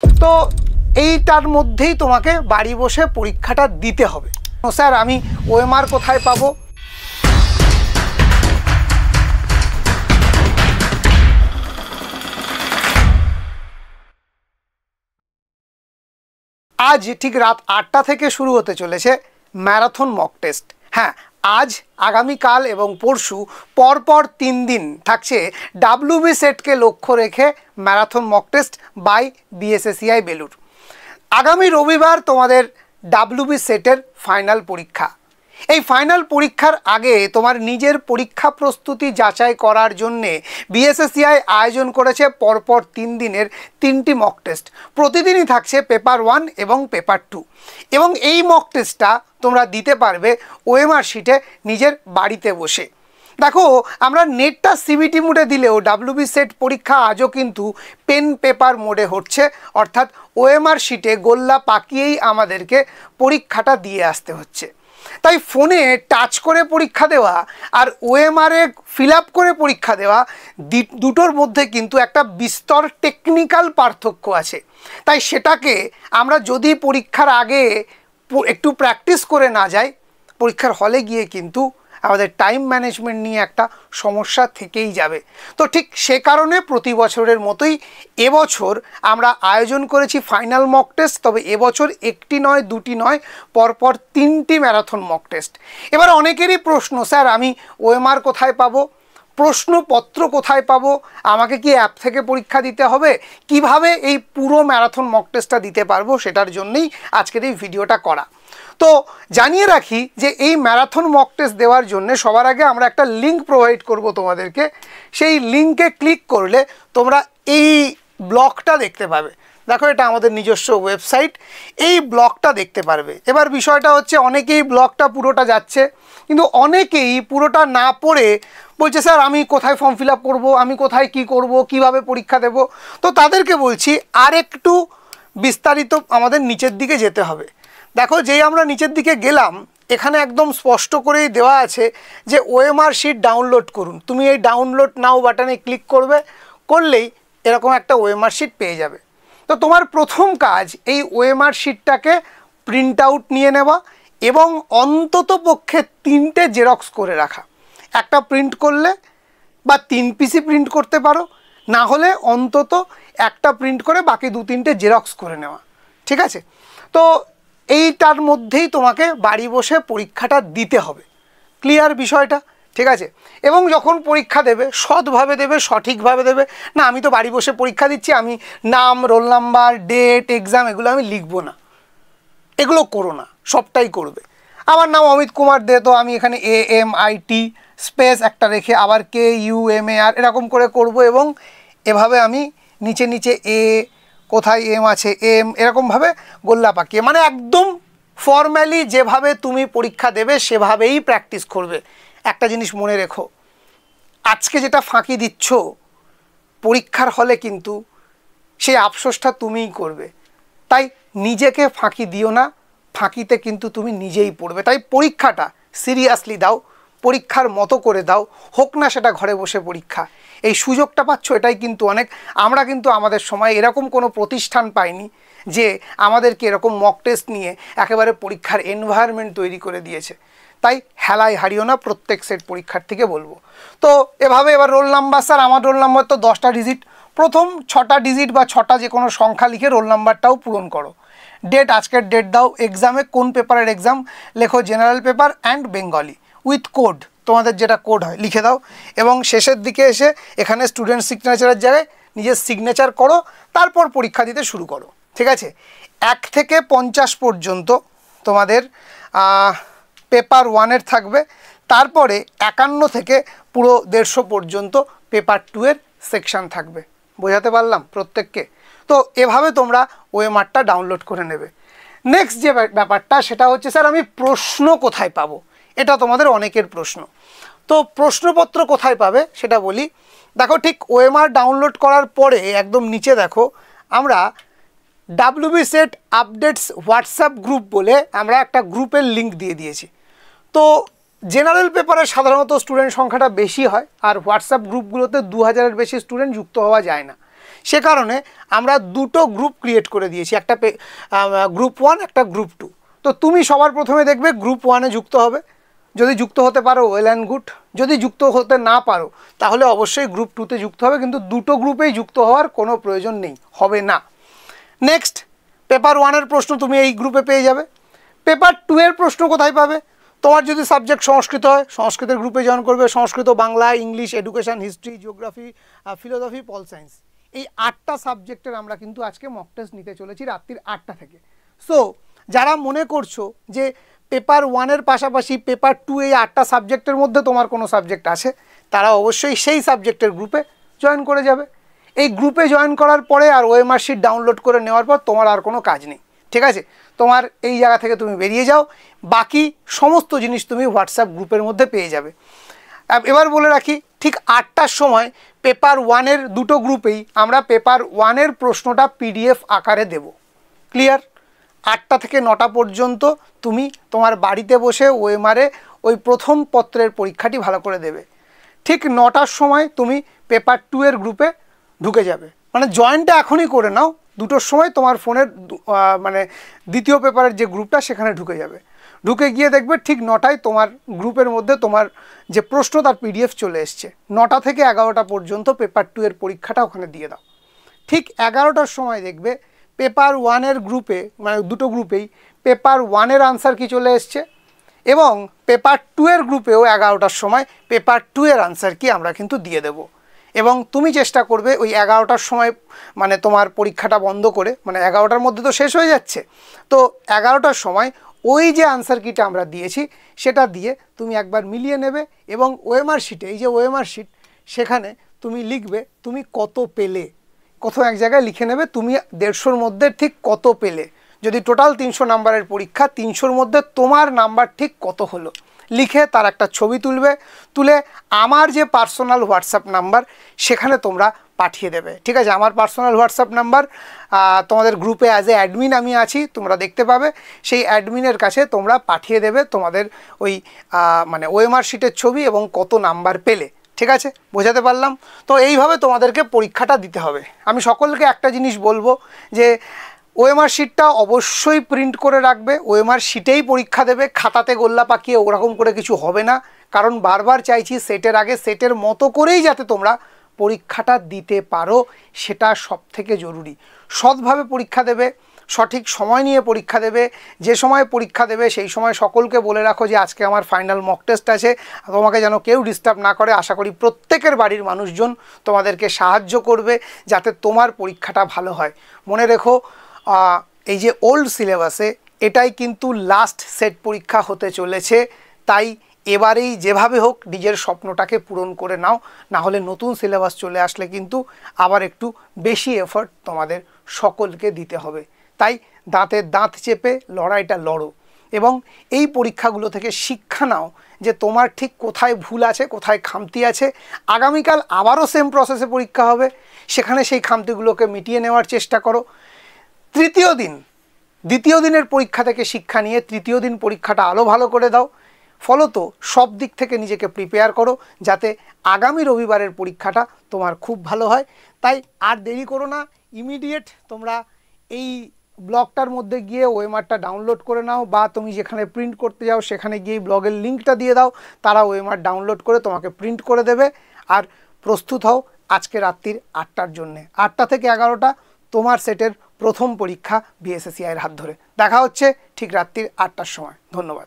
তো এইটার মধ্যেই তোমাকে বাড়ি বসে পরীক্ষাটা দিতে হবে। স্যার আমি ওএমআর কোথায় পাবো? আজ ঠিক রাত 8টা থেকে শুরু হতে চলেছে ম্যারাথন মক টেস্ট। হ্যাঁ, আজ, আগামীকাল এবং পরশু পরপর 3 দিন থাকছে ডাব্লিউবি সেটকে লক্ষ্য রেখে marathon mock test by BSACI Belur. আগামী রবিবার তোমাদের ডাব্লিউবি সেটের ফাইনাল পরীক্ষা। এই ফাইনাল পরীক্ষার আগে তোমার নিজের পরীক্ষা প্রস্তুতি যাচাই করার জন্যে বিএসএসিআই আয়োজন করেছে পরপর 3 দিনের 3টি মক টেস্ট। প্রতিদিনই থাকছে পেপার 1 এবং পেপার 2, এবং এই মক টেস্টটা তোমরা দিতে পারবে ওএমআর শিটে নিজের বাড়িতে বসে। দেখো, আমরা নেটটা সিবিটি মোডে দিলেও ডাব্লিউবি সেট পরীক্ষা আজও কিন্তু পেন পেপার মোডে হচ্ছে, অর্থাৎ ওএমআর শিটে গোল্লা পাকিয়েই আমাদেরকে পরীক্ষাটা দিয়ে আসতে হচ্ছে। তাই ফোনে টাচ করে পরীক্ষা দেওয়া আর ওএমআরে ফিল আপ করে পরীক্ষা দেওয়া দুটোর মধ্যে কিন্তু একটা বিস্তর টেকনিক্যাল পার্থক্য আছে। তাই সেটাকে আমরা যদি পরীক্ষার আগে একটু প্র্যাকটিস করে না যাই, পরীক্ষার হলে গিয়ে কিন্তু আমাদের টাইম ম্যানেজমেন্ট নিয়ে একটা সমস্যা থেকেই যাবে। তো ঠিক সে কারণে প্রতি বছরের মতোই এবছর আমরা আয়োজন করেছি ফাইনাল মক টেস্ট। তবে এবছর একটি নয়, দুটি নয়, পরপর 3টি ম্যারাথন মক টেস্ট। এবার অনেকেরই প্রশ্ন, স্যার আমি ওএমআর কোথায় পাবো, প্রশ্নপত্র কোথায় পাবো, আমাকে কি অ্যাপ থেকে পরীক্ষা দিতে হবে, কিভাবে এই পুরো ম্যারাথন মক টেস্টটা দিতে পারবো, সেটার জন্যই আজকের এই ভিডিওটা করা। তো জানিয়ে রাখি যে এই ম্যারাথন মক টেস্ট দেওয়ার জন্য সবার আগে আমরা একটা লিঙ্ক প্রোভাইড করব তোমাদেরকে। সেই লিঙ্কে ক্লিক করলে তোমরা এই ব্লগটা দেখতে পাবে। দেখো, এটা আমাদের নিজস্ব ওয়েবসাইট, এই ব্লগটা দেখতে পারবে। এবার বিষয়টা হচ্ছে, অনেকেই ব্লগটা পুরোটা যাচ্ছে, কিন্তু অনেকেই পুরোটা না পড়ে বলছে স্যার আমি কোথায় ফর্ম ফিল আপ করবো, আমি কোথায় কি করব, কিভাবে পরীক্ষা দেব। তো তাদেরকে বলছি আর একটু বিস্তারিত আমাদের নিচের দিকে যেতে হবে। দেখো, যেই আমরা নিচের দিকে গেলাম, এখানে একদম স্পষ্ট করেই দেওয়া আছে যে ওএমআর শিট ডাউনলোড করুন। তুমি এই ডাউনলোড নাও বাটনে ক্লিক করবে, করলেই এরকম একটা ওএমআর শিট পেয়ে যাবে। তো তোমার প্রথম কাজ এই ওএমআর শিটটাকে প্রিন্ট আউট নিয়ে নেওয়া এবং অন্তত পক্ষে 3টে জেরক্স করে রাখা। একটা প্রিন্ট করলে বা 3 পিসি প্রিন্ট করতে পারো, না হলে অন্তত একটা প্রিন্ট করে বাকি 2-3টে জেরক্স করে নেওয়া। ঠিক আছে? তো এইটার মধ্যেই তোমাকে বাড়ি বসে পরীক্ষাটা দিতে হবে। ক্লিয়ার বিষয়টা? ঠিক আছে? এবং যখন পরীক্ষা দেবে সৎভাবে দেবে, সঠিকভাবে দেবে। না আমি তো বাড়ি বসে পরীক্ষা দিচ্ছি, আমি নাম, রোল নাম্বার, ডেট, এক্সাম এগুলো আমি লিখবো না, এগুলো করো না, সবটাই করবে। আমার নাম অমিত কুমার দে, তো আমি এখানে AMIT স্পেস একটা রেখে আবার KUMAR এরকম করে করব, এবং এভাবে আমি নিচে নিচে কোথায় এম আছে এম এরকমভাবে গোল্লা পাকিয়ে, মানে একদম ফর্ম্যালি যেভাবে তুমি পরীক্ষা দেবে সেভাবেই প্র্যাকটিস করবে। একটা জিনিস মনে রেখো, আজকে যেটা ফাঁকি দিচ্ছ পরীক্ষার হলে কিন্তু সেই আফসোসটা তুমিই করবে। তাই নিজেকে ফাঁকি দিও না, ফাঁকিতে কিন্তু তুমি নিজেই পড়বে। তাই পরীক্ষাটা সিরিয়াসলি দাও, পরীক্ষার মতো করে দাও, হোক না সেটা ঘরে বসে পরীক্ষা। এই সুযোগটা পাচ্ছ, এটাই কিন্তু অনেক। আমরা কিন্তু আমাদের সময় এরকম কোনো প্রতিষ্ঠান পাইনি যে আমাদেরকে এরকম মক টেস্ট নিয়ে একেবারে পরীক্ষার এনভায়রনমেন্ট তৈরি করে দিয়েছে। তাই হেলায় হারিও না, প্রত্যেক সেট পরীক্ষার্থীকে বলবো। তো এভাবে এবার রোল নাম্বার, স্যার আমার রোল নাম্বার তো 10টা ডিজিট, প্রথম 6টা ডিজিট বা 6টা যে কোনো সংখ্যা লিখে রোল নাম্বারটাও পূরণ করো। ডেট, আজকের ডেট দাও। এক্সামে কোন পেপারের এক্সাম লেখো, general paper and Bengali with code, তোমাদের যেটা কোড হয় লিখে দাও। এবং শেষের দিকে এসে এখানে স্টুডেন্ট সিগনেচারের জায়গায় নিজের সিগনেচার করো, তারপর পরীক্ষা দিতে শুরু করো। ঠিক আছে? 1 থেকে 50 পর্যন্ত তোমাদের পেপার 1-এর থাকবে, তারপরে 51 থেকে পুরো 150 পর্যন্ত পেপার 2-এর সেকশান থাকবে। বোঝাতে পারলাম প্রত্যেককে? তো এভাবে তোমরা ওএমআরটা ডাউনলোড করে নেবে। নেক্সট যে ব্যাপারটা সেটা হচ্ছে, স্যার আমি প্রশ্ন কোথায় পাবো, এটা তোমাদের অনেকের প্রশ্ন। তো প্রশ্নপত্র কোথায় পাবে সেটা বলি। দেখো, ঠিক ওএমআর ডাউনলোড করার পরে একদম নিচে দেখো আমরা WB set updates WhatsApp group বলে আমরা একটা গ্রুপের লিঙ্ক দিয়ে দিয়েছি। তো জেনারেল পেপারে সাধারণত স্টুডেন্ট সংখ্যাটা বেশি হয়, আর হোয়াটসঅ্যাপ গ্রুপগুলোতে 2000-এর বেশি স্টুডেন্ট যুক্ত হওয়া যায় না। সে কারণে আমরা দুটো গ্রুপ ক্রিয়েট করে দিয়েছি, একটা গ্রুপ 1 একটা গ্রুপ 2। তো তুমি সবার প্রথমে দেখবে গ্রুপ 1-এ যুক্ত হবে, যদি যুক্ত হতে পারো ওয়েল অ্যান্ড গুড, যদি যুক্ত হতে না পারো তাহলে অবশ্যই গ্রুপ 2-তে যুক্ত হবে, কিন্তু দুটো গ্রুপেই যুক্ত হওয়ার কোনো প্রয়োজন নেই, হবে না। নেক্সট, পেপার 1-এর প্রশ্ন তুমি এই গ্রুপে পেয়ে যাবে। পেপার 2-এর প্রশ্ন কোথায় পাবে? তোমার যদি সাবজেক্ট সংস্কৃত হয় সংস্কৃতের গ্রুপে জয়েন করবে, Sanskrit, Bangla, English, education, history, geography, philosophy, pol science, এই 8টা সাবজেক্টের আমরা কিন্তু আজকে মক টেস্ট নিতে চলেছি রাত্রির 8টা থেকে। সো যারা মনে করছো যে পেপার 1-এর পাশাপাশি পেপার 2 এই 8টা সাবজেক্টের মধ্যে তোমার কোনো সাবজেক্ট আছে, তারা অবশ্যই সেই সাবজেক্টের গ্রুপে জয়েন করে যাবে। এই গ্রুপে জয়েন করার পরে আর ওএমআর শিট ডাউনলোড করে নেওয়ার পর তোমার আর কোনো কাজ নেই, ঠিক আছে? তোমার এই জায়গা থেকে তুমি বেরিয়ে যাও, বাকি সমস্ত জিনিস তুমি হোয়াটসঅ্যাপ গ্রুপের মধ্যে পেয়ে যাবে। এবার বলে রাখি, ঠিক 8টার সময় পেপার 1-এর দুটো গ্রুপেই আমরা পেপার 1-এর প্রশ্নটা পিডিএফ আকারে দেব। ক্লিয়ার? 8টা থেকে 9টা পর্যন্ত তুমি তোমার বাড়িতে বসে ওএমআরে ওই প্রথম পত্রের পরীক্ষাটি ভালো করে দেবে। ঠিক 9টার সময় তুমি পেপার 2-এর গ্রুপে ঢুকে যাবে, মানে জয়েনটা এখনই করে নাও, 2টোর সময় তোমার ফোনের মানে দ্বিতীয় পেপারের যে গ্রুপটা সেখানে ঢুকে যাবে। ঢুকে গিয়ে দেখবে ঠিক 9টায় তোমার গ্রুপের মধ্যে তোমার যে প্রশ্ন তার পিডিএফ চলে এসছে। 9টা থেকে 11টা পর্যন্ত পেপার 2-এর পরীক্ষাটা ওখানে দিয়ে দাও। ঠিক 11টার সময় দেখবে পেপার 1-এর গ্রুপে, মানে দুটো গ্রুপেই পেপার 1-এর আনসার কি চলে এসছে, এবং পেপার 2-এর গ্রুপেও 11টার সময় পেপার 2-এর আনসার কি আমরা কিন্তু দিয়ে দেব। এবং তুমি চেষ্টা করবে ওই 11টার সময়, মানে তোমার পরীক্ষাটা বন্ধ করে, মানে 11টার মধ্যে তো শেষ হয়ে যাচ্ছে, তো 11টার সময় ওই যে আনসার কিটা আমরা দিয়েছি সেটা দিয়ে তুমি একবার মিলিয়ে নেবে, এবং ওএমআর শিটে, এই যে ওএমআর শিট, সেখানে তুমি লিখবে তুমি কত পেলে, কোথাও এক জায়গায় লিখে নেবে তুমি 150-র মধ্যে ঠিক কত পেলে। যদি টোটাল 300 নাম্বারের পরীক্ষা, 300-র মধ্যে তোমার নাম্বার ঠিক কত হলো লিখে তার একটা ছবি তুলবে, তুলে আমার যে পার্সোনাল হোয়াটসঅ্যাপ নাম্বার সেখানে তোমরা পাঠিয়ে দেবে, ঠিক আছে? আমার পার্সোনাল হোয়াটসঅ্যাপ নাম্বার, তোমাদের গ্রুপে অ্যাজ এ অ্যাডমিন আমি আছি, তোমরা দেখতে পাবে, সেই অ্যাডমিনের কাছে তোমরা পাঠিয়ে দেবে তোমাদের ওই মানে ওএমআর শিটের ছবি এবং কত নাম্বার পেলে, ঠিক আছে? বোঝাতে পারলাম? তো এইভাবে তোমাদেরকে পরীক্ষাটা দিতে হবে। আমি সকলকে একটা জিনিস বলবো যে ওএমআর শিটটা অবশ্যই প্রিন্ট করে রাখবে, ওএমআর শিটেই পরীক্ষা দেবে, খাতাতে গোল্লা পাকিয়ে ওরকম করে কিছু হবে না, কারণ বারবার চাইছি সেটের আগে সেটের মতো করেই যাতে তোমরা পরীক্ষাটা দিতে পারো, সেটা সবথেকে জরুরি। সৎভাবে পরীক্ষা দেবে, সঠিক সময় নিয়ে পরীক্ষা দেবে, যে সময় পরীক্ষা দেবে সেই সময় সকলকে বলে রাখো যে আজকে আমার ফাইনাল মক টেস্ট আছে, তোমাকে যেন কেউ ডিস্টার্ব না করে। আশা করি প্রত্যেকের বাড়ির মানুষজন তোমাদেরকে সাহায্য করবে যাতে তোমার পরীক্ষাটা ভালো হয়। মনে রেখো, এই যে ওল্ড সিলেবাসে এটাই কিন্তু লাস্ট সেট পরীক্ষা হতে চলেছে, তাই এবারেই যেভাবে হোক নিজের স্বপ্নটাকে পূরণ করে নাও, না হলে নতুন সিলেবাস চলে আসলে কিন্তু আবার একটু বেশি এফর্ট তোমাদের সকলকে দিতে হবে। তাই দাঁতে দাঁত চেপে লড়াইটা লড়ো এবং এই পরীক্ষাগুলো থেকে শিক্ষা নাও যে তোমার ঠিক কোথায় ভুল আছে, কোথায় খামতি আছে। আগামীকাল আবারও সেম প্রসেসে পরীক্ষা হবে, সেখানে সেই খামতিগুলোকে মিটিয়ে নেওয়ার চেষ্টা করো। দ্বিতীয় দিনের পরীক্ষা থেকে শিক্ষা নিয়ে তৃতীয় দিন পরীক্ষাটা আরও ভালো করে দাও। ফলত সব দিক থেকে নিজেকে প্রিপেয়ার করো যাতে আগামী রবিবারের পরীক্ষাটা তোমার খুব ভালো হয়। তাই আর দেরি করো না, ইমিডিয়েট তোমরা এই ব্লগটার মধ্যে গিয়ে ওএমআরটা ডাউনলোড করে নাও, বা তুমি যেখানে প্রিন্ট করতে যাও সেখানে গিয়ে ব্লগের লিঙ্কটা দিয়ে দাও, তারা ওএমআর ডাউনলোড করে তোমাকে প্রিন্ট করে দেবে। আর প্রস্তুত হও আজকে রাত্রির 8টার জন্যে। 8টা থেকে 11টা তোমার সেটের প্রথম পরীক্ষা বিএসএসসিআইয়ের হাত ধরে। দেখা হচ্ছে ঠিক রাত্রির 8টার সময়। ধন্যবাদ।